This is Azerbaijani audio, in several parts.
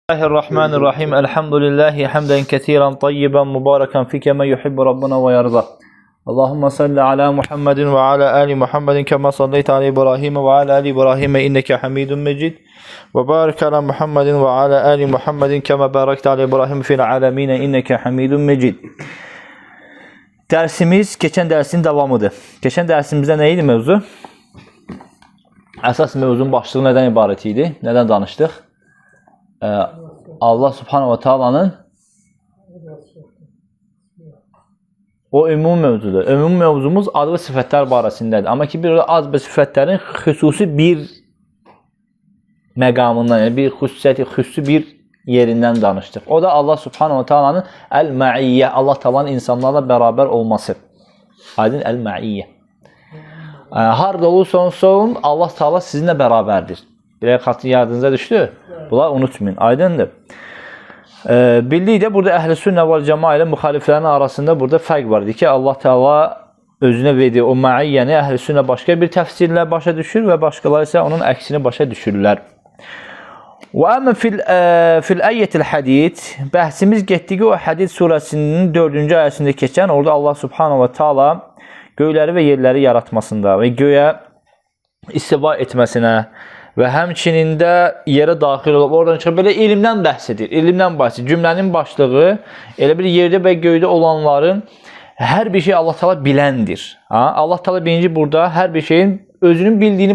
Bismillahirrahmanirrahim. Elhamdülillahi hamden ketiren tayyiben mübareken fi kema yuhibbu Rabbuna ve yarda. Allahümme salli ala Muhammedin ve ala ali Muhammedin kema salleyte ala İbrahim ve ala ali İbrahim inneke hamidun mecid. Ve barik ala Muhammedin ve ala ali Muhammedin kema barakte ala İbrahim fil alemin inneke hamidun mecid. Dersimiz geçen dersin devamıdır. Geçen dersimizde neydi mevzu? Əsas mevzunun başlığı nədən ibarət idi? Nədən danışdıq? Allah Subhanahu wa Taala'nın o ümumi mevzudur. Ümumi mevzumuz ad və sifətlər barəsindədir. Amma ki, bir ad və sifətlərin xüsusi bir məqamından, yəni bir xüsusiyyəti, xüsusi bir yerindən danışdıq. O da Allah Subhanahu wa Taala'nın əl-məiyyə, Allah Taala'nın insanlarla bərabər olması. Aydın əl-məiyyə. Harada olursanız olun, Allah Taala sizinlə bərabərdir. Bir xatın yadınıza düşdü. Bunlar unutmayın. Aydındır. Bildiyi də burada əhl-i sünnə və cəma ilə müxaliflərin arasında burada fərq vardır ki, Allah Taala özünə verdiyi o məiyyəni əhl-i sünnə başqa bir təfsirlə başa düşür və başqaları isə onun əksini başa düşürlər. Və əmmə fil əyyətil hədid, bəhsimiz getdiyi o Hədid surəsinin 4-cü ayəsində keçən, orada Allah Subhanahu wa Taala göyləri və yerləri yaratmasında və göyə istiva etməsinə və həmçinin də yerə daxil olub, oradan çıxıb, belə elmdən bəhs edir. Elmdən bəhs edir. Cümlənin başlığı, elə bir yerdə və göydə olanların hər bir şey Allah Taala biləndir. Allah Taala birinci burada hər bir şeyin özünün bildiyini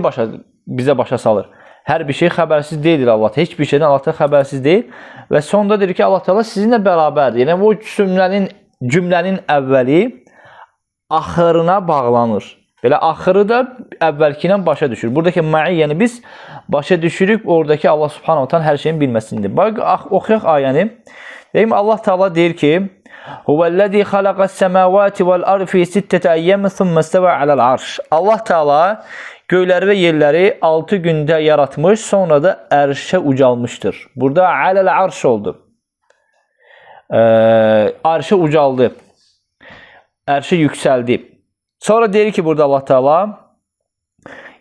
bizə başa salır. Hər bir şey xəbərsiz deyildir Allah. Heç bir şeydən Allah Taala xəbərsiz deyil. Və sonda deyir ki, Allah Taala sizinlə bərabərdir. Yəni, o cümlənin əvvəli axırına bağlanır. Belə axırı da əvvəlkilə başa düşür. Buradakı məiyyəni biz başa düşürük. Oradakı Allah Subhanahu Taala hər şeyin bilməsindir. Bax, oxuyaq ayəni. Deyim, Allah Taala deyir ki: "Huvellezî halaqas-semâvâti vel-ardı fî sitteti eyyâmin thumma istevâ alel-arş." Allah Taala göyləri və yerləri 6 gündə yaratmış, sonra da ərşə ucalmışdır. Burada alel-arş oldu. Arşa ucaldı. Ərşə yüksəldi. Sonra deyir ki, burada Allah Taala: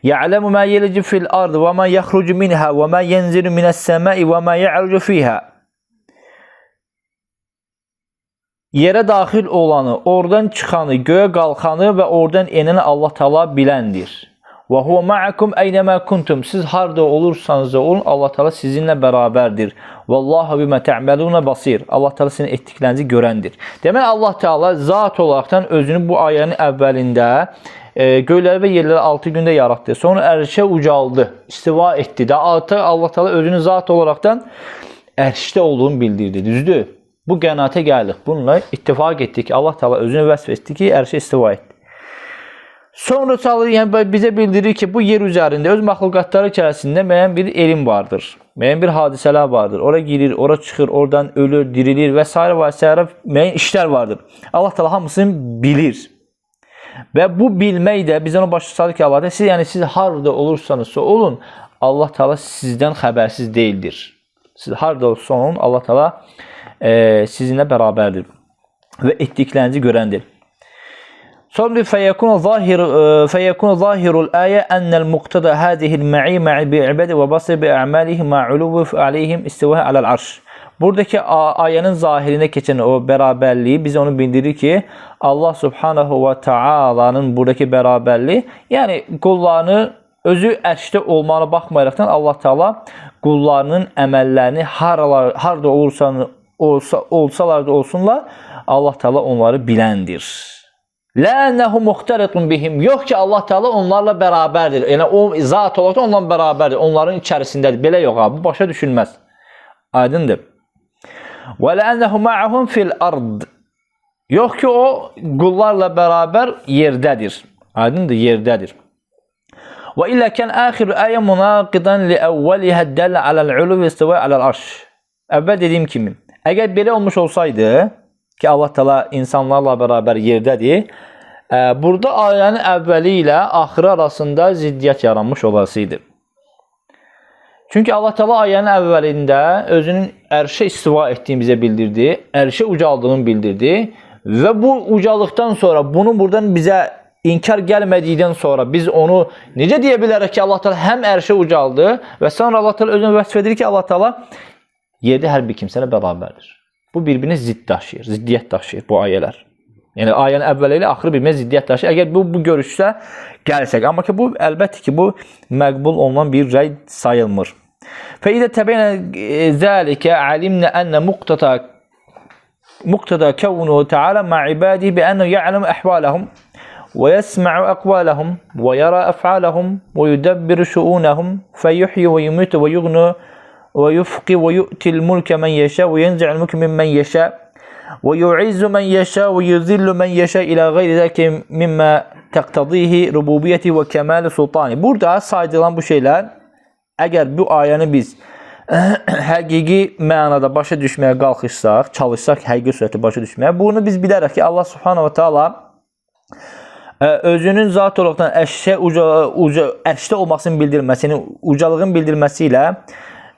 "Ya'lemu ma yelicu fil-ardı və ma yahrucu minha və ma yenzilu mine's-semâi və ma ya'rucu fîhâ." Yerə daxil olanı, oradan çıxanı, göyə qalxanı və oradan enəni Allah Taala biləndir. Və huve ma'akum eynema kuntum. Siz harda olursanız da olun, Allah Taala sizinlə bərabərdir. Vallahu bima ta'maluna basir. Allah Taala sizin etdiklərinizi görəndir. Demək, Allah Taala zat olaraqdan özünü bu ayənin əvvəlində göyləri və yerləri 6 gündə yaratdı. Sonra ərşə ucaldı, istiva etdi. Daha Allah Taala özünü zat olaraqdan ərşdə olduğunu bildirdi. Düzdür? Bu qənaətə gəldik. Bununla ittifaq etdik ki, Allah Taala özünü vəsf etdi ki, ərşə istiva etdi. Sonra bizə bildirir ki, bu yer üzərində öz məxluqatları içərisində müəyyən bir elm vardır. Müəyyən bir hadisələr vardır. Ora girir, ora çıxır, oradan ölür, dirilir və s. və s. müəyyən işlər vardır. Allah Taala hamısını bilir. Və bu bilmək də bizə ona başa salır ki, Allah Taala, siz harada olursanızsa olun, Allah Taala sizdən xəbərsiz deyildir. Siz harada olursa olun, Allah Taala sizinlə bərabərdir və etdiklərinizi görəndir. Sonra feyekunu zahirul ayə ennel muqtada hadihil ma'i ma'i bi'ibadi və basir bi'a'malihi ma'uluvu aleyhim istivah alel arş. Buradakı ayənin zahirində keçən o bərabərliyi bize onu bildirir ki, Allah Subhanahu ve Taala'nın buradakı bərabərliyi, yəni qullarını özü ərşdə olmağına baxmayaraqdan Allah Taala qullarının əməllərini harada olsalar da olsunlar, Allah Taala onları biləndir. Lənəhu muxtaritun bihim. Yox ki, Allah Taala onlarla bərabərdir. Yəni o zat olaraq onlarla bərabərdir. Onların içərisindədir. Belə yox abi, bu başa düşülməz. Aydındır. Və lənəhu ma'ahum fil-ard. Yox ki, o qullarla bərabər yerdədir. Aydındır, yerdədir. Və illə kən əxiru ayə munaqidan li əvvəlihə dəllə aləl-ulu və istiva aləl-arş. Əvvəl dediyim kimi, əgər belə olmuş olsaydı ki, Allah Taala insanlarla bərabər yerdədir, burada ayənin əvvəli ilə axırı arasında ziddiyyət yaranmış olasıydı. Çünki Allah Taala ayənin əvvəlində özünün ərşə istiva etdiyini bizə bildirdi, ərşə ucaldığını bildirdi və bu ucalıqdan sonra, bunu buradan bizə inkar gəlmədikdən sonra biz onu necə deyə bilərək ki, Allah Taala həm ərşə ucaldı və sonra Allah Taala özünü vəsf edir ki, Allah Taala yerdə hər bir kimsə ilə bərabərdir. Bu bir-birinə ziddiyyət daşıyır bu ayələr. Yəni ayənin əvvəli ilə axırı bir-birinə ziddiyyət daşıyır. Əgər bu görüşdə gəlsək, amma ki bu əlbəttə ki bu məqbul olunan bir rəy sayılmır. فإذا تبين ذلك علمنا أن مقتضى كونه تعالى مع عباده بأنه يعلم أحوالهم ويسمع أقوالهم ويرى أفعالهم ويدبر شؤونهم فيحيي ويميت ويغني ويفقي ويؤتي الملك من يشاء وينزع الملك ممن يشاء ويعز من يشاء ويذل من يشاء إلى غير ذلك مما تقتضيه ربوبيته وكمال سلطانه. Burada sayılan bu şeyler, əgər bu ayəni biz həqiqi mənada başa düşməyə qalxışsaq, çalışsaq həqiqi surətdə başa düşməyə, bunu biz bilərək ki, Allah Subhanahu wa Taala özünün zat olaraqdan ərşdə olmasını bildirməsini, ucalığın bildirməsi ilə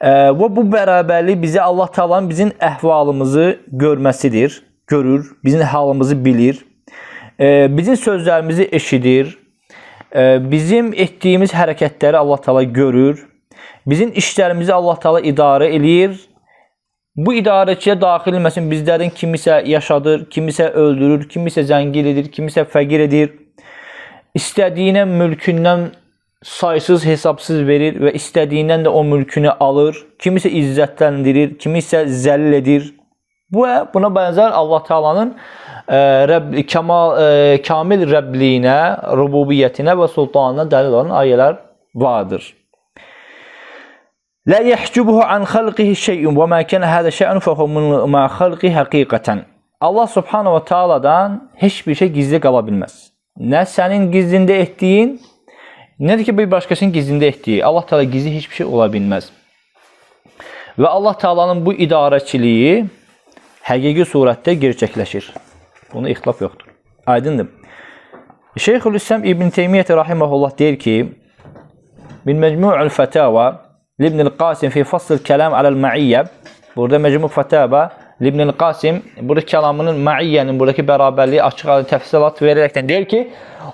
və bu bərabərlik bizə Allah Taala'nın bizim əhvalımızı görməsidir, görür, bizim halımızı bilir, bizim sözlərimizi eşidir, bizim etdiyimiz hərəkətləri Allah Taala görür, bizim işlərimizi Allah Taala idarə eləyir. Bu idarəçiyə daxil olmasın, bizlərin kimisə yaşadır, kimisə öldürür, kimisə zəngin edir, kimisə fəqir edir. İstədiyinə mülkündən saysız hesabsız verir və istədiyindən də o mülkünü alır. Kimisə izzətləndirir, kimisə zəllil edir. Buna bənzər Allah Taala'nın kamil Rəbliyinə, rububiyyətinə və sultanına dəlil olan ayələr vardır. La yahjubuhu an xalqihi şey'un və ma kana hada şə'nu fehu ma xalqi haqiqatan. Allah Subhanahu wa Taala'dan heç bir şey gizli qala bilməz. Nə sənin gizlində etdiyin, nə də ki bir başqasının gizlində etdiyi. Allah Taala gizli heç bir şey ola bilməz. Və Allah Taala'nın bu idarəçiliyi həqiqi surətdə gerçəkləşir. Buna ixtilaf yoxdur. Aydındır. Şeyxülislam İbn Teymiyyə rahimehullah deyir ki, min mecmu'ul fatawa Ibn Qasim fi fasl kelam alal ma'iyyə. Burada mecmu' fatawa İbn Qasim burada kəlamının ma'iyyənin buradakı bərabərliyi açıq təfsilat verərəkdən deyir ki,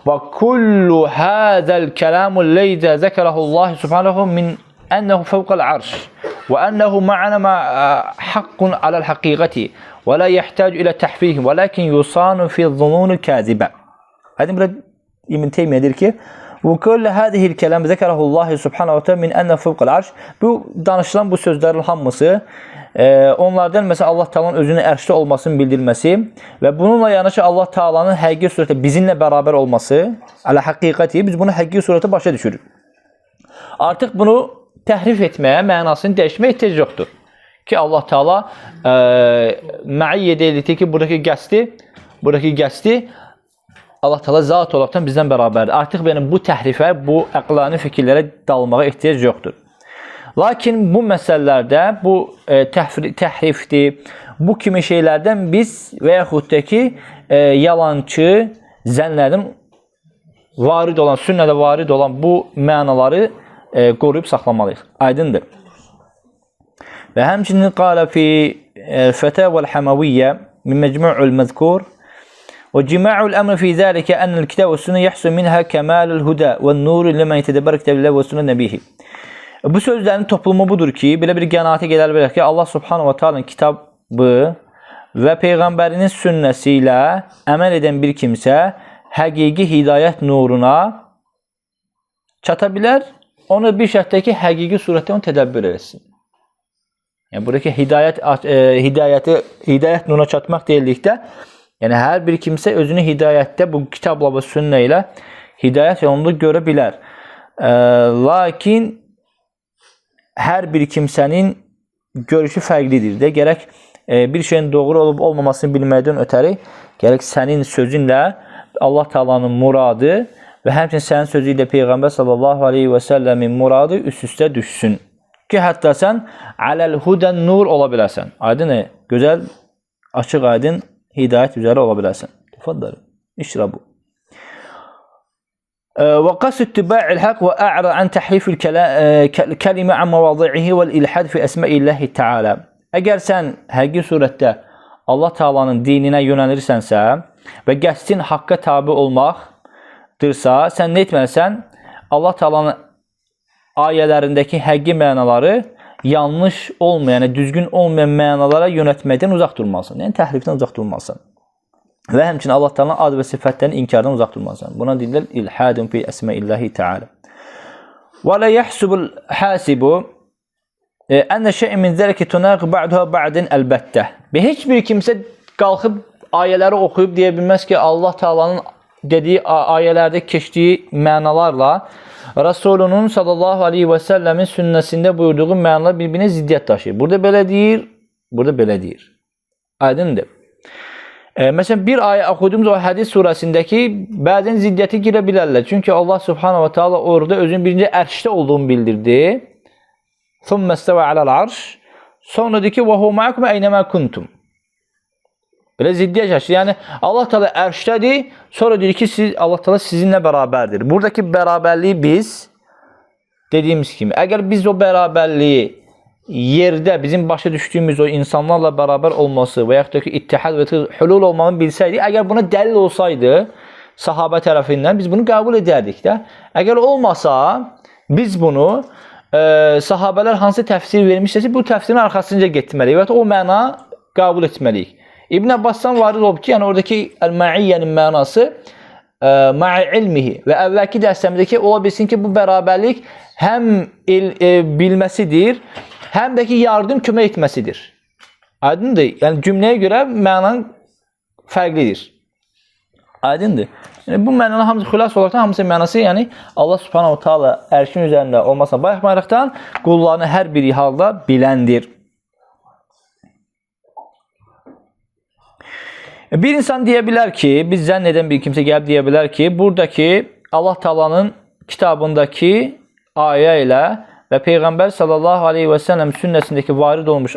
və kullu hadal kalamu leyza zəkarahu Allah subhanahu min ennehu fawqal arş və ennehu ma'ana haqqun alal haqiqati və la yahtacu ila tahfih velakin yusanu fi zunun kazibə. Hadi burada İbn Teymiyyə deyir ki, və kullu hadihil kelam zəkarahu Allah subhanahu min ennehu fawqal arş. Bu danışılan bu sözlərin hamısı onlardan məsələn Allah Taala'nın özünün ərşdə olmasını bildirməsi və bununla yanaşı Allah Taala'nın həqiqi surətdə bizimlə bərabər olması, ələ həqiqəti, biz bunu həqiqi surətdə başa düşürük. Artıq bunu təhrif etməyə, mənasını dəyişməyə ehtiyac yoxdur. Ki Allah Taala məiyyə deyildi ki, buradakı qəsdi Allah Taala zat olaraqdan bizdən bərabərdir. Artıq benim bu təhrifə, bu əqlani fikirlərə dalmağa ehtiyac yoxdur. Lakin bu məsələlərdə, bu təhrifdir, bu kimi şeylərdən biz və yaxud da ki, yalançı zənnlərin varid olan, sünnədə varid olan bu mənaları qoruyub saxlamalıyıq. Aydındır. Və həmçinin qalə fi fətəvəl həməviyyə min məcmu'ul məzkur və cima'ul əmr fi zəlikə ənəl kitab və sünnə yəhsul minhə kəmalul huda və nuru limən yetədəbər kitabəllə və sünnə nəbihi. Bu sözlərin toplumu budur ki, belə bir qənaətə gələr bilir ki, Allah Subhanahu wa Ta'ala'nın kitabı və Peyğəmbərinin sünnəsi ilə əməl edən bir kimsə həqiqi hidayət nuruna çata bilər, onu bir şərtdə ki, həqiqi surətdə onu tədəbbür etsin. Yəni, buradakı hidayət nuruna çatmaq deyildikdə, yəni hər bir kimsə özünü hidayətdə bu kitabla və sünnə ilə hidayət yolunda görə bilər. Lakin hər bir kimsənin görüşü fərqlidir də. Gərək bir şeyin doğru olub olmamasını bilməkdən ötəri, gərək sənin sözünlə Allah Taala'nın muradı və həmçinin sənin sözü ilə Peyğəmbər sallallahu aleyhi və səlləmin muradı üst-üstə düşsün. Ki, hətta sən aləl hudən nur ola bilərsən. Aydın, gözəl, açıq aydın hidayət üzəri ola bilərsən. Təfəddəl, işrabu. وقصد اتباع الحق وأعرض عن تحريف الكلمة عن مواضعه والإلحاد في أسماء الله تعالى. Əgər sən həqiqi surətdə Allah Taala'nın dininə yönəlirsənsə və qəsdin haqqa tabi olmaqdırsa, sən nə etməlisən? Allah Taala'nın ayələrindəki həqiqi mənaları yanlış olmayan, yəni düzgün olmayan mənalara yönətməkdən uzaq durmalısın. Yəni təhrifdən uzaq durmalısın. Və həmçinin Allah Taala'nın ad və sifətlərinin inkardan uzaq durmalısın. Buna deyirlər ilhadun fi əsma'illahi Teala. Və la yahsubul hasibu enne şey'in min zalika tunaqi ba'daha ba'din elbette. Və heç bir kimsə qalxıb ayələri oxuyub deyə bilməz ki, Allah Taala'nın dediyi ayələrdə keçdiyi mənalarla Rasulunun sallallahu aleyhi və səlləmin sünnəsində buyurduğu mənalar bir-birinə ziddiyyət daşıyır. Burada belə deyir, burada belə deyir. Aydındır. Məsələn, bir ayə oxuduğumuz o hədis surəsindəki bəzən ziddiyyəti girə bilərlər. Çünki Allah subhanahu wa ta'ala orada özünün birinci ərşdə olduğunu bildirdi. ثُمَّ اسْتَوَى عَلَى الْعَرْشِ Sonra deyir ki, وَهُوَ مَعَكُمْ اَيْنَمَا كُنْتُمْ Belə ziddiyyət yaşayır. Yəni, Allah Teala ərşdədir, sonra deyir ki, Allah Teala sizinlə bərabərdir. Buradakı bərabərliyi biz, dediyimiz kimi, əgər biz o bərabərliyi yerdə, bizim başa düşdüyümüz o insanlarla bərabər olması və yaxud da ki, ittihad və hülul olmağını bilsəydik, əgər buna dəlil olsaydı, sahabə tərəfindən, biz bunu qəbul edərdik də. Əgər olmasa, biz bunu, sahabələr hansı təfsir vermişsə, bu təfsirin arxasınca getməliyik və o məna qəbul etməliyik. İbn Abbasdan varid olub ki, yəni oradakı əl-mə'iyyənin mənası ma'i ilmihi və əvvəlki dərsləmizdə ola bilsin ki, bu bərabərlik həm bilməsidir, həm də ki, yardım kömək etməsidir. Aydındır. Yəni cümləyə görə mənan fərqlidir. Aydındır. Yəni, bu mənanın hamısı xülas olaraqdan hamısı mənası, yəni Allah subhanahu ta'ala ərşin üzərində olmasına baxmayaraqdan qullarını hər bir halda biləndir. Bir insan deyə bilər ki, biz zənn edən bir kimsə gəlib deyə bilər ki, buradakı Allah Taala'nın kitabındakı ayə ilə və Peyğəmbər sallallahu aleyhi və səlləm sünnəsindəki varid olmuş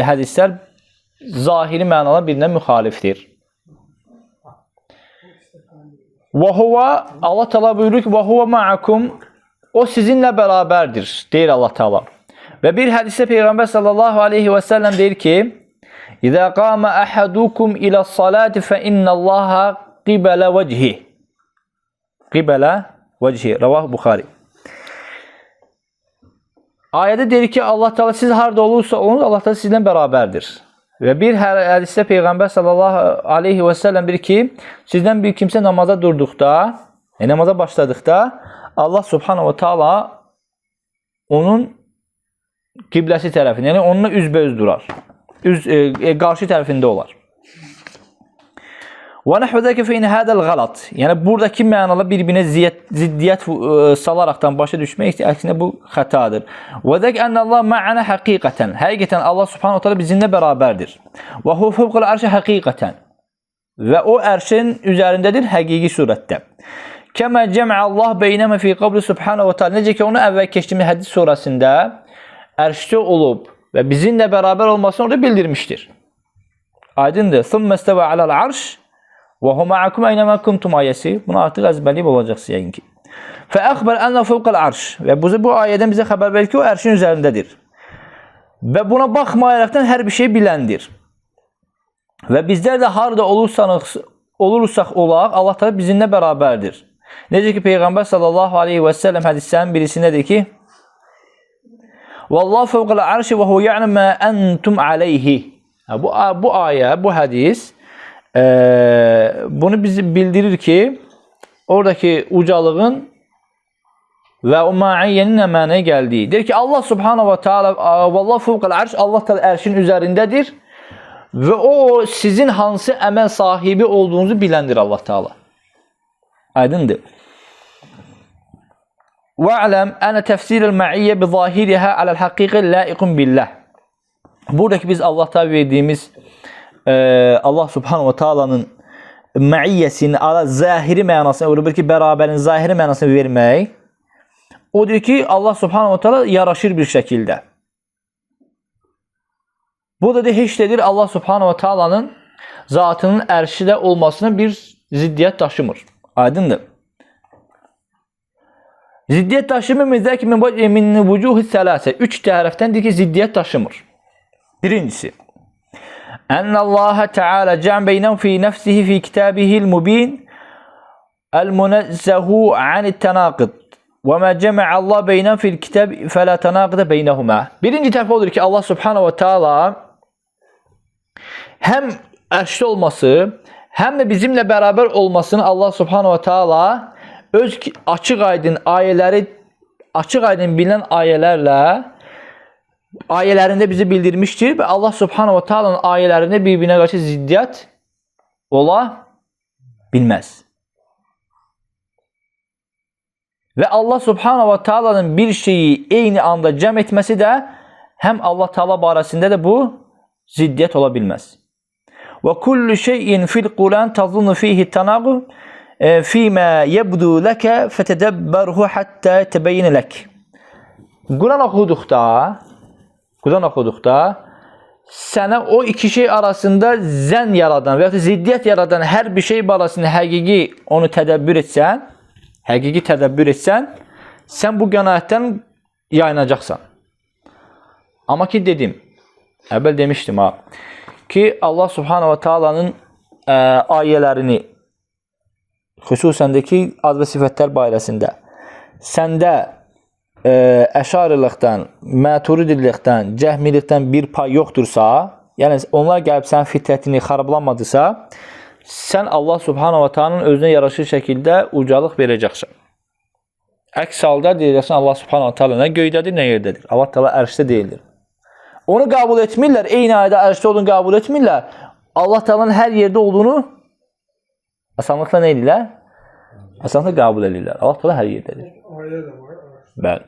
hədislər zahiri mənalar birinə müxalifdir. Və huva, Allah Teala buyurur ki, və huva ma'akum, o sizinlə bərabərdir, deyir Allah Teala. Və bir hədisdə Peyğəmbər sallallahu aleyhi və səlləm deyir ki, İzə qamə əhədukum ilə salati fə innəllaha qibələ vəcihi. Qibələ vəcihi. Rəvah Buxari. Ayədə deyir ki, Allah Teala siz harada olursa olunuz, Allah Teala sizlə bərabərdir. Və bir hədisdə Peyğəmbər sallallahu aleyhi və səlləm deyir ki, sizdən bir kimsə namaza durduqda, namaza başladıqda, Allah subhanahu wa ta'ala onun qibləsi tərəfində, yəni onunla üzbəüz durar. Qarşı tərəfində olar. Və nəhvə zəkə feyni hədəl qalat. Yəni, buradakı mənalar bir-birinə ziddiyyət salaraqdan başa düşmək, əksinə bu xətadır. Və zəkə ənəllah ma'ana həqiqətən. Həqiqətən Allah subhanahu ta'ala bizimlə bərabərdir. Və hu fəvqəl ərşə həqiqətən. Və o ərşin üzərindədir həqiqi surətdə. Kəmə cəm'əllah beynəmə fi qabli subhanahu ta'ala. Necə ki, onu əvvəl keçdiyimiz hədis surəsində ərşdə olub və bizimlə bərabər olmasını orada bildirmişdir. Aydındır. Thumma istava alal arş və hu ma'akum eynəmə kuntum ayəsi. Bunu artıq əzbərliyib olacaqsınız yəqin ki. Fə əxbər ənə fəvqəl arş. Və bu ayədən bizə xəbər verir ki, o ərşin üzərindədir. Və buna baxmayaraqdan hər bir şey biləndir. Və bizlər də harada olursaq olaq, Allah da bizimlə bərabərdir. Necə ki, Peyğəmbər sallallahu aleyhi və səlləm hədislərin birisindədir ki, Vallahu fəvqəl arşi və hu ya'lem mə entum aleyhi. Bu ayə, bu hədis bunu bizi bildirir ki, oradakı ucalığın və o ma'iyyənin nə mənaya gəldiyi. Deyir ki, Allah subhanahu wa ta'ala vallahu fəvqəl arş, Allah da ərşin üzərindədir və o sizin hansı əməl sahibi olduğunuzu biləndir Allah Teala. Aydındır. وَعْلَمْ أَنَ تَفْسِيرَ الْمَعِيَّ بِظَاهِرِهَا عَلَى الْحَقِيقِ لَائِقٌ بِاللّٰهِ Buradaki biz Allah'ta verdiğimiz Allah subhanahu wa ta'ala'nın məiyyəsini, zahiri mənasını, oradakı bərabərin zahiri mənasını vermək, o diyor ki, Allah subhanahu wa ta'ala yaraşır bir şəkildə. Bu da heç dedir Allah subhanahu wa ta'ala'nın zatının ərşidə olmasına bir ziddiyyət daşımır. Aydındır. Ziddiyyət daşımır mizdəki min vücuhi sələsə. Üç tərəfdəndir ki, ziddiyyət daşımır. Birincisi, Ənəlləhə Teala cəm beynəm fi nəfsihi fi kitabihil mubin el-munezzəhu anit tənaqid Və mə cəmə'ə Allah beynən fil kitəb fələ tənaqıdə beynəhumə. Birinci tərəf odur ki, Allah subhanahu wa ta'ala həm ərşdə olması, həm də bizimlə bərabər olmasını Allah subhanahu wa ta'ala öz açıq aydın ayələri, açıq aydın bilinən ayələrlə ayələrində bizi bildirmişdir və Allah subhanahu wa ta'ala'nın ayələrində bir-birinə qarşı ziddiyyət ola bilməz. Və Allah subhanahu wa ta'ala'nın bir şeyi eyni anda cəm etməsi də həm Allah Taala barəsində də bu ziddiyyət ola bilməz. Və kullu şeyin fil Quran tazunnu fihi tanaqu fima yabdu laka fatadabbarhu hatta tabayyana lak. Quran oxuduqda sənə o iki şey arasında zənn yaradan və ya ziddiyyət yaradan hər bir şey barəsində həqiqi onu tədəbbür etsən, sən bu qənaətdən yayınacaqsan. Amma ki dedim, əvvəl demişdim ki Allah subhanahu wa ta'ala'nın ayələrini xüsusən də ki ad və sifətlər barəsində səndə əşarilikdən, maturidilikdən, cəhmilikdən bir pay yoxdursa, yəni onlar gəlib sənin fitrətini xarablanmadısa, sən Allah subhanahu wa ta'ala'nın özünə yaraşır şəkildə ucalıq verəcəksən. Əks halda deyəcəksən Allah subhanahu wa ta'ala nə göydədir, nə yerdədir. Allah Taala ərşdə deyildir. Onu qəbul etmirlər, eyni ayda ərşdə olduğunu qəbul etmirlər. Allah Taala'nın hər yerdə olduğunu asanlıqla nə edirlər? Asanlıqla qəbul edirlər. Allah Taala hər yerdədir. Bəli.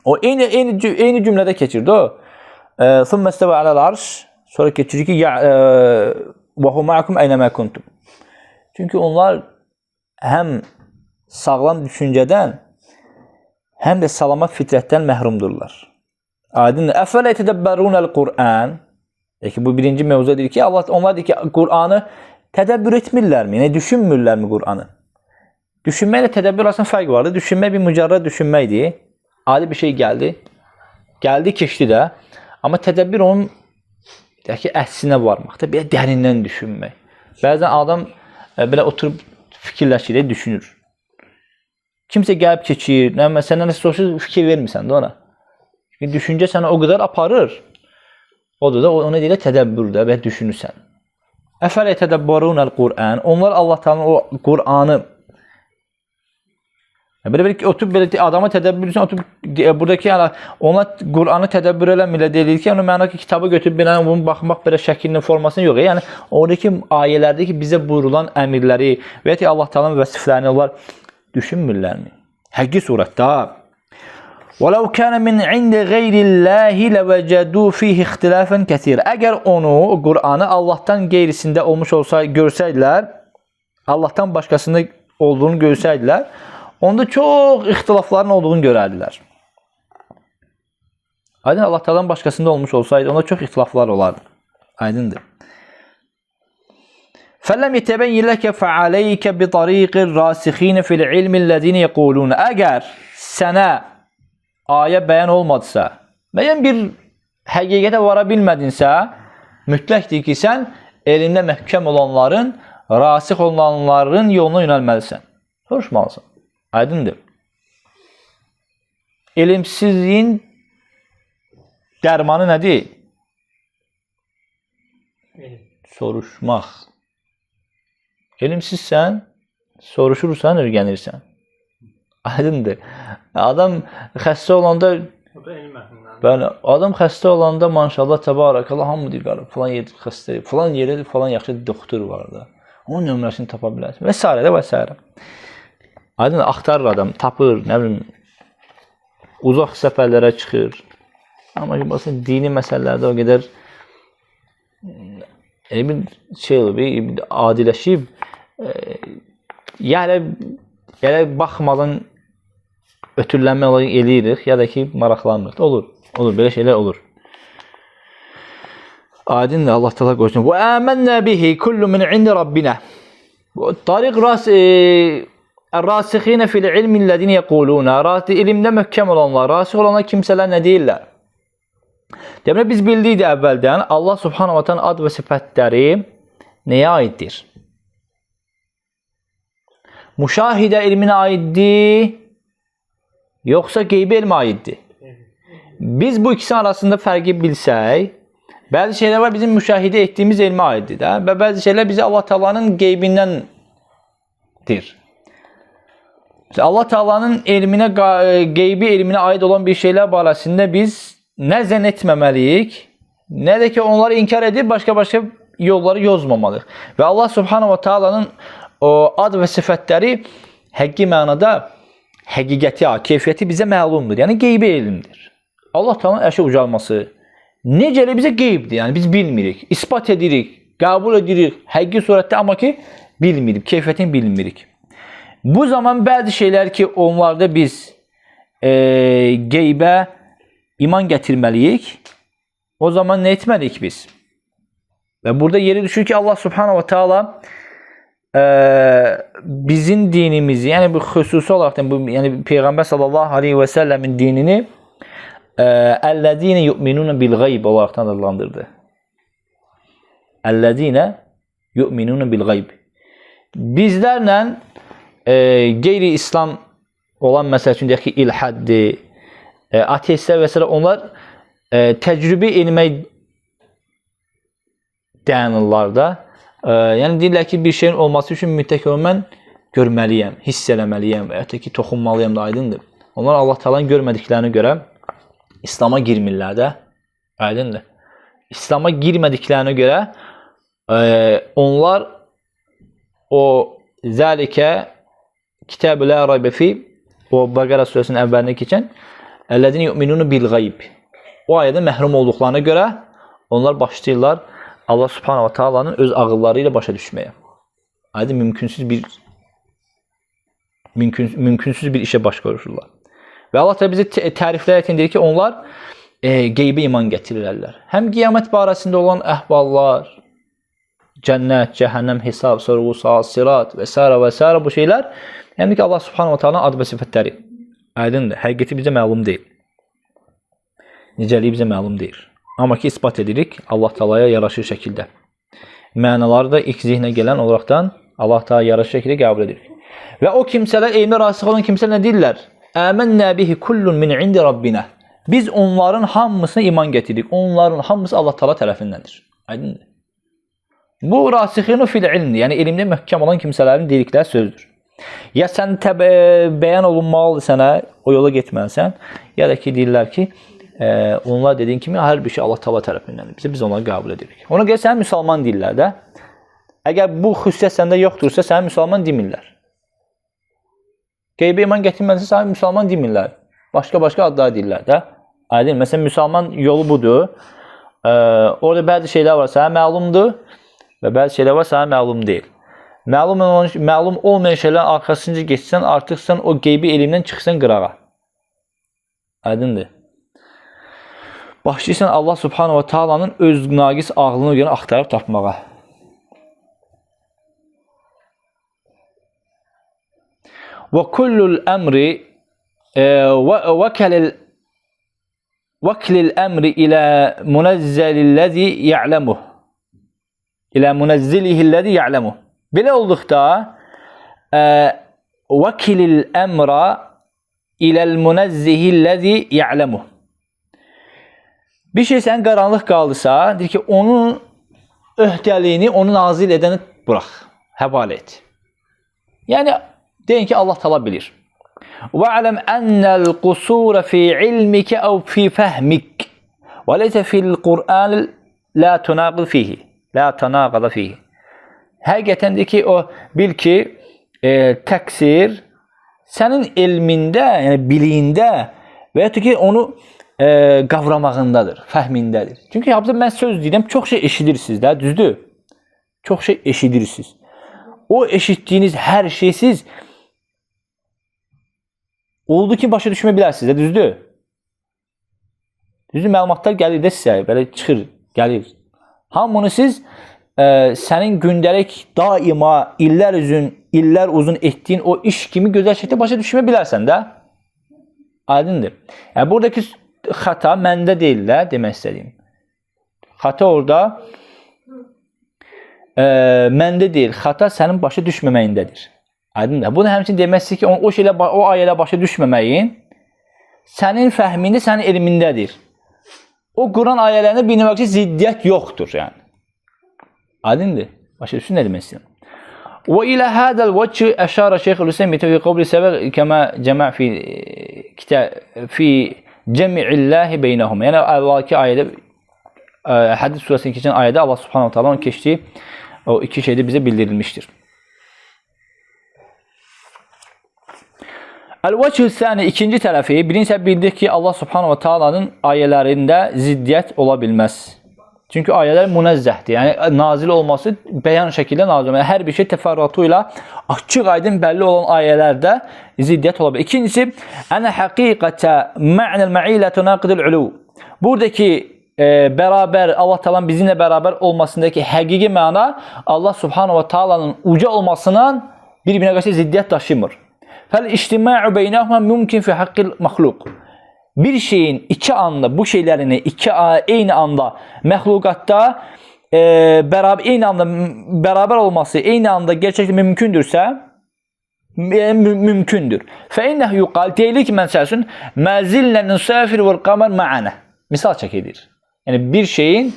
O eyni cümlədə keçirdi o. Thumma istava alal arş. Sonra keçirir ki və hu ma'akum aynama kuntum. Çünki onlar həm sağlam düşüncədən, həm də salamat fitrətdən məhrumdurlar. Aydındır. Əfələ yetədəbbərunəl Qur'an. Bu birinci mövzu deyir ki, onlar deyir ki, Qur'anı tədəbbür etmirlərmi? Yəni düşünmürlərmi Qur'anı? Düşünməklə tədəbbür arasında fərq vardır. Düşünmək bir mücərrəd düşünməkdir. Adi bir şey gəldi. Gəldi, keçdi də. Amma tədəbbür onun deyək ki, əksinə varmaqda, belə dərindən düşünmək. Bəzən adam belə oturub fikirləşir, düşünür. Kimsə gəlib keçir, səndən nəsə soruşur, fikir vermirsən də ona. Çünki düşüncə sənə o qədər aparır. Odur da, ona deyilər tədəbbürdə və düşünürsən. Əfələ yetədəbbərunəl Qur'an. Onlar Allah Taala'nın o Qur'anı belə ki, oturub belə adama tədəbbür etsən, oturub buradakı ona Qur'anı tədəbbür eləmirlər, deyilir ki, onun mənə ki, kitabı götürüb belə bunu baxmaq belə şəklinin formasını yox. Yəni oradakı ayələrdəki bizə buyurulan əmrləri və ya Allah Taala'nın vəsiflərini onlar düşünmürlərmi? Həqiqi surətdə. وَلَوْ كَانَ مِنْ عِنْدِ غَيْرِ اللّٰهِ لَوَجَدُوا فِيهِ اِخْتِلَافًا كَثِيرًا. Əgər onu, o Qur'anı Allahdan qeyrisində olmuş görsəydilər, Allahdan başqasında olduğunu görsəydilər, onda çox ixtilafların olduğunu görərdilər. Aydın, Allah Taala'nın başqasında olmuş olsaydı, onda çox ixtilaflar olardı. Aydındır. فَلَّمْ يَتَبَيِّنْ لَكَ فَعَلَيْكَ بِطَرِيقِ الرَّاسِخِينَ فِي الْعِلْمِ الَّذِينَ يَقُولُونَ. Əgər sənə ayə bəyan olmadısa, müəyyən bir həqiqətə vara bilmədinsə, mütləqdir ki, sən elmdə məhkəm olanların, rasix olanların yoluna yönəlməlisən. Soruşmalısan. Aydındır. Elmsizliyin dərmanı nədir? Soruşmaq. Elmsizsən, soruşursan, öyrənirsən. Aydındır. Adam xəstə olanda adam xəstə olanda maşallah təbarəkallah hamı deyir, falan yer xəstə, falan yerdə falan yaxşı doktor var da. Onun nömrəsini tapa bilərsən. Və s. və s. Aydın, axtarır adam, tapır, nə bilim, uzaq səfərlərə çıxır. Amma ki, baxın, dini məsələlərdə o qədər bir şey olub, adiləşib, yəni baxmadan ötürlənmə eləyirik, ya da ki, maraqlanmır. Olur, belə şeylər olur. Aydındır, Allah Taala qoysun. Və əmənnə bihi kullu min indi Rabbinə. Tariq rasikhina fil ilmi ellezine yaquluna. İlmdə möhkəm olanlar, rasix olanlar kimsələr nə deyirlər? Deməli, biz bildik əvvəldən Allah Subhanahu wa Ta'ala ad və sifətləri nəyə aiddir? Müşahidə ilminə aiddir, yoxsa qeybi elmə aiddir? Biz bu ikisi arasında fərqi bilsək, bəzi şeylər var bizim müşahidə etdiyimiz elmə aiddir də və bəzi şeylər bizi Allah Taala'nın qeybindəndir. Allah Taala'nın elminə, qeybi elminə aid olan bir şeylər barəsində biz nə zənn etməməliyik, nə də ki onları inkar edib başqa yolları yozmamalıyıq. Və Allah Subhanahu wa Taala'nın o ad və sifətləri həqiqi mənada həqiqəti, keyfiyyəti bizə məlumdur. Yəni qeybi elmdir. Allah Taala'nın ərşə ucalması necələ bizə qeybdir. Yəni biz bilmirik, isbat edirik, qəbul edirik həqiqi surətdə, amma ki bilmirik, keyfiyyətini bilmirik. Bu zaman bəzi şeylər ki onlarda biz qeybə iman gətirməliyik. O zaman nə etməliyik biz? Və burada yeri düşür ki Allah Subhanahu wa Taala bizim dinimizi, yəni bu xüsusi olaraq yəni Peyğəmbər sallallahu aleyhi və səlləmin dinini "Ellezine yu'minun bil gayb" olaraq adlandırdı. "Ellezine yu'minun bil gayb." Bizlərlə qeyri-İslam olan məsəl üçün deyək ki, ilhaddir, ateistlər və s. onlar təcrübə etmək dayanırlar da. Yəni deyirlər ki, bir şeyin olması üçün mütləq mən görməliyəm, hiss eləməliyəm və ya ki, toxunmalıyam da, aydındır. Onlar Allah Taala'nın görmədiklərinə görə İslam'a girmirlər də, aydındır. İslam'a girmədiklərinə görə onlar o zəlikə Kitab-ı la raybe fi, o Bəqərə surəsinin əvvəlində keçən "Ellezine yu'minun bil gayb." O ayədə məhrum olduqlarına görə onlar başlayırlar Allah Subhanahu wa Taala'nın öz ağılları ilə başa düşməyə. Aydın mümkünsüz bir işə baş qoyurlar. Və Allah Teala bizi təriflər etindir ki, onlar qeybə iman gətirirlər. Həm qiyamət barəsində olan əhvallar, cənnət, cəhənnəm, hesab, sorğu, sual, sirat və s. bu şeylər, yəni ki Allah Subhanahu wa Taala'nın ad və sifətləri aydındır. Həqiqəti bizə məlum deyil. Necəliyi bizə məlum deyil. Amma ki isbat edirik Allah Taala'ya yaraşır şəkildə. Mənaları da ilk zehnə gələn olaraqdan Allah Taala yaraşır şəkildə qəbul edirik. Və o kimsələr, elmdə rasix olan kimsələr nə deyirlər? Əmənnə bihi kullun min indi rabbina. Biz onların hamısına iman gətirdik. Onların hamısı Allah Taala tərəfindəndir. Aydındır. Bu rasixinu fil ilmdir. Yəni elmdə möhkəm olan kimsələrin dedikləri sözdür. Ya sən bəyan olunmalıdır sənə, o yola getməlisən, ya da ki deyirlər ki, onlar dediyin kimi hər bir şey Allah Taala tərəfindəndir. Biz onları qəbul edirik. Ona görə sən müsəlman deyirlər də. Əgər bu xüsusiyyət səndə yoxdursa, sən müsəlman demirlər. Qeybə iman gətirməlisə, sən müsəlman demirlər. Başqa adlar deyirlər də. Aydın, məsələn, müsəlman yolu budur. Orada bəzi şeylər var, sənə məlumdur və bəzi şeylər var, sənə məlum deyil. Məlum olmayan şeylərin arxasınca geçsən, artıq sən o qeybi elmdən çıxsan qırağa. Aydındır. Başlayırsan Allah Subhanahu wa Taala'nın öz naqis ağlını görə axtarıb tapmağa. Və kullul əmri vəklil əmri ilə munazzilillezi ya'lemuh. İlə munazzilihillezi ya'lemuh. Belə olduqda vəkilil əmra iləl munazzihillezi ya'lemuh. Bir şey sənin qaranlıq qaldısa, deyir ki, onun öhdəliyini, onu nazil edəni burax, həvalə et. Yəni, deyin ki, Allah Taala bilir. وَعَلَمْ أَنَّ الْقُصُورَ فِي عِلْمِكَ أَوْ فِي فَهْمِكَ وَلَيْسَ فِي الْقُرْآنِ لَا تَنَاقَضَ فِيهِ. Həqiqətəndir ki, o bil ki, təqsir sənin elmində, yəni biliyində və ya ki, onu qavramağındadır, fəhmindədir. Çünki yapıda mən söz deyirəm, çox şey eşidirsiniz də, düzdür? Çox şey eşidirsiniz. O eşitdiyiniz hər şey siz oldu ki, başa düşmə bilərsiniz də, düzdür? Düzdür, məlumatlar gəlir də sizə, belə çıxır, gəlir. Hamını siz sənin gündəlik daima illər uzun etdiyin o iş kimi gözəl şəkildə başa düşmə bilərsən də. Aydındır. Yəni, buradakı xəta məndə deyil də, demək istədiyim. Xəta orada məndə deyil, xəta sənin başa düşməməyindədir. Aydındır. Bunu həmçinin demək istəyir ki, o ayələ başa düşməməyin sənin fəhmində, sənin elmindədir. O Quran ayələrində bir növə ki, ziddiyyət yoxdur, yəni. Aydındır. Başa düşün nə demək istəyirəm. Və ilə hədəl vəccü əşara Şeyxülislam fi qavli səbəq kəmə cəmə fi cəmi'illəhi beynəhum. Yəni, əvvəlki ayədə, Hədid surəsində keçən ayədə Allah subhanahu ta'ala keçdiyi o iki şeydə bizə bildirilmişdir. Əl-vəchü səni ikinci tərəfi, birincisi bildik ki, Allah subhanahu ta'alanın ayələrində ziddiyyət ola bilməz. Çünki ayələr münezzəhdir. Yəni, nazil olması bəyan şəkildə nazil olmalı. Hər bir şey təfərrüatı ilə açıq aydın bəlli olan ayələrdə ziddiyyət ola bilər. İkincisi, ənə həqiqətə mə'nəl mə'ilə tənaqidil ulu. Buradakı bərabər, Allah Taala'nın bizimlə bərabər olmasındakı həqiqi məna Allah subhanahu ta'alanın uca olmasından bir-birinə qarşı ziddiyyət daşımır. Fəl-ictima'u beynəhumə mümkün fi haqqil məxluq. Bir şeyin iki anda, bu şeylərini eyni anda məxluqatda eyni anda bərabər olması eyni anda gerçəkdə mümkündürsə, mümkündür. Fəinnəh yuqal, deyilir ki, məsələn, məzillə nusafir vəl qamar ma'ana. Misal çəkilir. Yəni, bir şeyin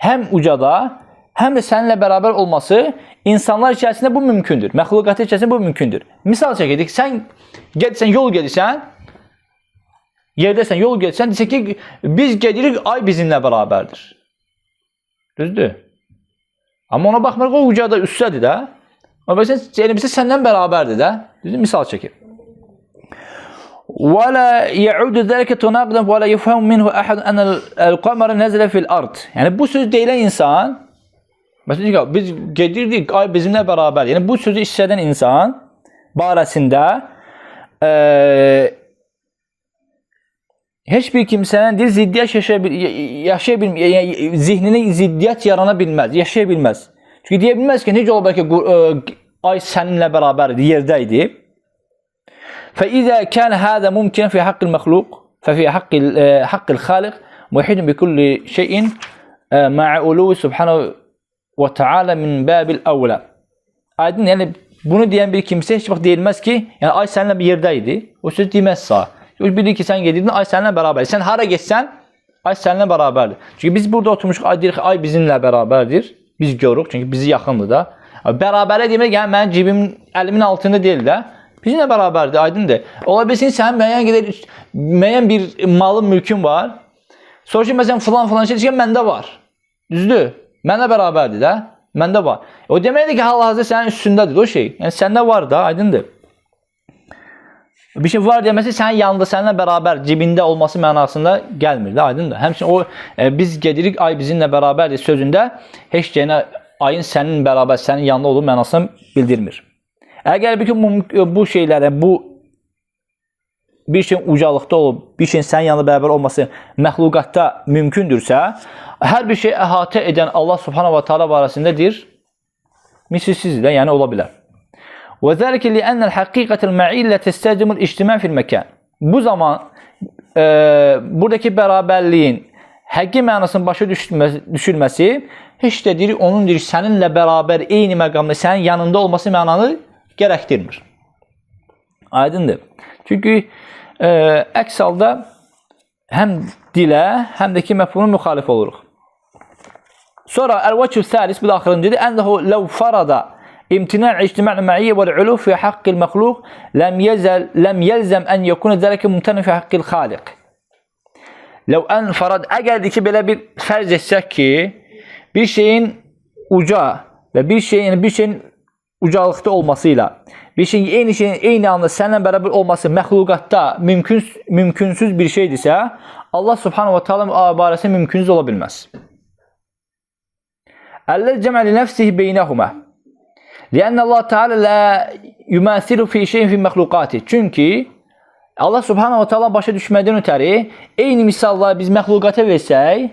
həm ucada, həm də səninlə bərabər olması insanlar içərisində bu mümkündür. Məxluqatı içərisində bu mümkündür. Misal çəkilir, sən yol gedirsən, yerdəsən, yol gedirsən, desə ki, biz gedirik, ay bizimlə bərabərdir. Düzdür? Amma ona baxmırıq, o ucada, üstədir də. Amma elbisi səndən bərabərdir də. Düzdür? Misal çəkir. وَلَا يَعُدُ ذَلِكَ تُنَاقِدًا وَلَا يُفْهَمُ مِنْهُ أَحَدٌ أَنَّ الْقَمَرَ نَزَلَ فِي الْأَرْضِ. Yəni, bu söz deyilən insan, məsələn, biz gedirdik, ay bizimlə bərabər. Yəni, bu sözü işlədən insan barəsində heç bir kimsənin deyil, ziddiyyət yaşaya bilməz, zihninin ziddiyyət yarana bilməz, yaşaya bilməz. Çünki deyə bilməz ki, necə ola bilər ki, ay səninlə bərabərdir, yerdəydi. فإذا كان هذا ممكن في حق المخلوق ففي حق الخالق محيط بكل شيء مع علو سبحانه وتعالى من باب الأولى. Aydın, yəni bunu deyən bir kimsə heç vaxt deyilməz ki, yəni ay səninlə bir yerdəydi. O söz deməz sağ. Bilir ki, sən gedirdin, ay səninlə bərabərdir. Sən hara geçsən, ay səninlə bərabərdir. Çünki biz burada oturmuşuq, ay deyirik, ay bizimlə bərabərdir. Biz görürük, çünki bizi yaxındır da. Bərabərə demək, yəni mənim cibim əlimin altında deyil də. Bizimlə bərabərdir, aydındır. Ola bilsin, sənin müəyyən bir malın, mülkün var. Sonra ki, məsələn, filan şey deyir ki, məndə var. Düzdür? Mənə bərabərdir də. Məndə var. O deməkdir ki, hal-hazır sənin üstündədir o şey. Yəni, səndə var da, aydındır. Bir şey var deməsi, sənin yanında, səninlə bərabər, cibində olması mənasında gəlmir də, aydındır. Həmçinin o, biz gedirik, ay bizimlə bərabərdir sözündə, heç deyənə ayın sənin bərabər, sənin yanında olduğu mənasını bildirmir. Əgər bu şeylərə, bu bir şeyin ucalıqda olub, bir şeyin sənin yanında bərabər olması məxluqatda mümkündürsə, hər bir şey əhatə edən Allah subhanahu wa ta'ala barəsindədir, misilsizdir də, yəni ola bilər. وَذَلِكَ لِأَنَّ الْحَقِيقَةَ الْمَعِلَّةَ تَسْتَلْزِمُ الْاِجْتِمَاعَ فِي الْمَكَانِ. Bu zaman buradakı bərabərliyin həqiqi mənasının başa düşülməsi heç də deyir, onun deyir, səninlə bərabər eyni məqamda sənin yanında olması mənanı gərəkdirmir. Aydındır. Çünki əks halda həm dilə, həm də ki məfhumun müxalif oluruq. Sonra əl-vəchü səlis, bu da axırıncıdır. Ənəhu ləv farada imtina' ictima'l ma'iyyə vəl-ulu fi haqqil məxluq ləm yəlzəm ən yekuna zəlikə mumtani fi haqqil xaliq. Ləv ən farad, əgərdir ki, belə bir fərz etsək ki, bir şeyin uca və bir şeyin ucalıqda olmasıyla, bir şeyin eyni anda səninlə bərabər olması məxluqatda mümkünsüz bir şeydirsə, Allah subhanahu wa ta'ala barəsində mümkünsüz ola bilməz. Əlləl cəməli nəfsihi beynəhumə. Liənnə Allah Teala lə yüməsiru fi şeyin fi məxluqati. Çünki Allah subhanahu wa ta'ala başa düşmədən ötəri eyni misalları biz məxluqata versək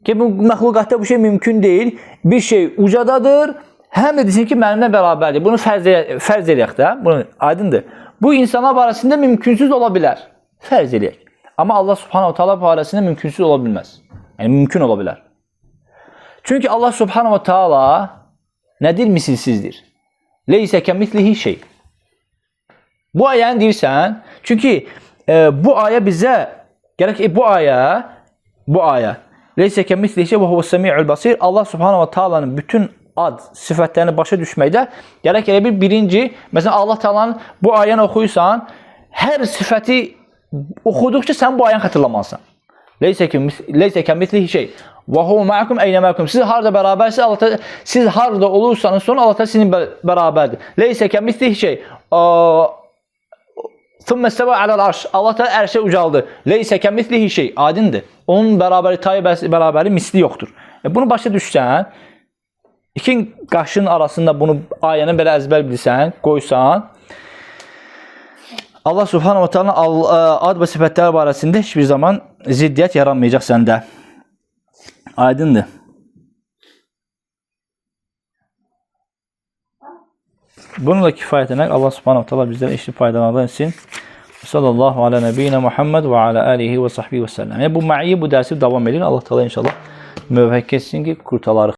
ki, bu məxluqatda bu şey mümkün deyil. Bir şey ucadadır, həm də desin ki, mənimlə bərabərdir. Bunu fərz eləyək də, bunu aydındır. Bu insanlar barəsində mümkünsüz ola bilər. Fərz eləyək. Amma Allah subhanahu wa ta'ala barəsində mümkünsüz ola bilməz. Yəni, mümkün ola bilər. Çünki Allah subhanahu wa ta'ala nədir? Misilsizdir. Leysə kəmitlihi şey. Bu ayəni deyirsən, çünki bu ayə bizə gərək ki, bu ayə Leysə kəmislihi şey və huvəs-səmi'ul basir. Allah Subhanahu va Taala'nın bütün ad sifətlərini başa düşməkdə gərək elə birinci, məsələn Allah Taala'nın bu ayəni oxuyursan, hər sifəti oxuduqca sən bu ayəni xatırlamalısan. Leysə kəmislihi şey və huve ma'akum eynəməkum. Siz harda bərabərsiniz, Allah Teala siz harda olursanız sonra Allah Teala sizin bərabərdir. Leysə kəmislihi şey Thumma istava alal arş. Allah Teala ərşə ucaldı. Leysə kəmislihi şey adindir. Onun bərabəri, tayı bərabəri misli yoxdur. Bunu başa düşsən, iki qaşın arasında bunu ayəni belə əzbər bilsən, qoysan, Allah Subhanahu wa Taala ad və sifətlər barəsində heç bir zaman ziddiyyət yaranmayacaq səndə. Aydındır. Bununla kifayətlənək Allah Subhanahu wa Taala bizlərə eşli faydalardan etsin. Sallallahu ala nəbiyyina Muhammed və ala alihi və sahbihi və səlləm. Yəni bu məyi, bu dərsi davam edir. Allah Taala inşallah müvəffəq etsin ki, qurtalarıq.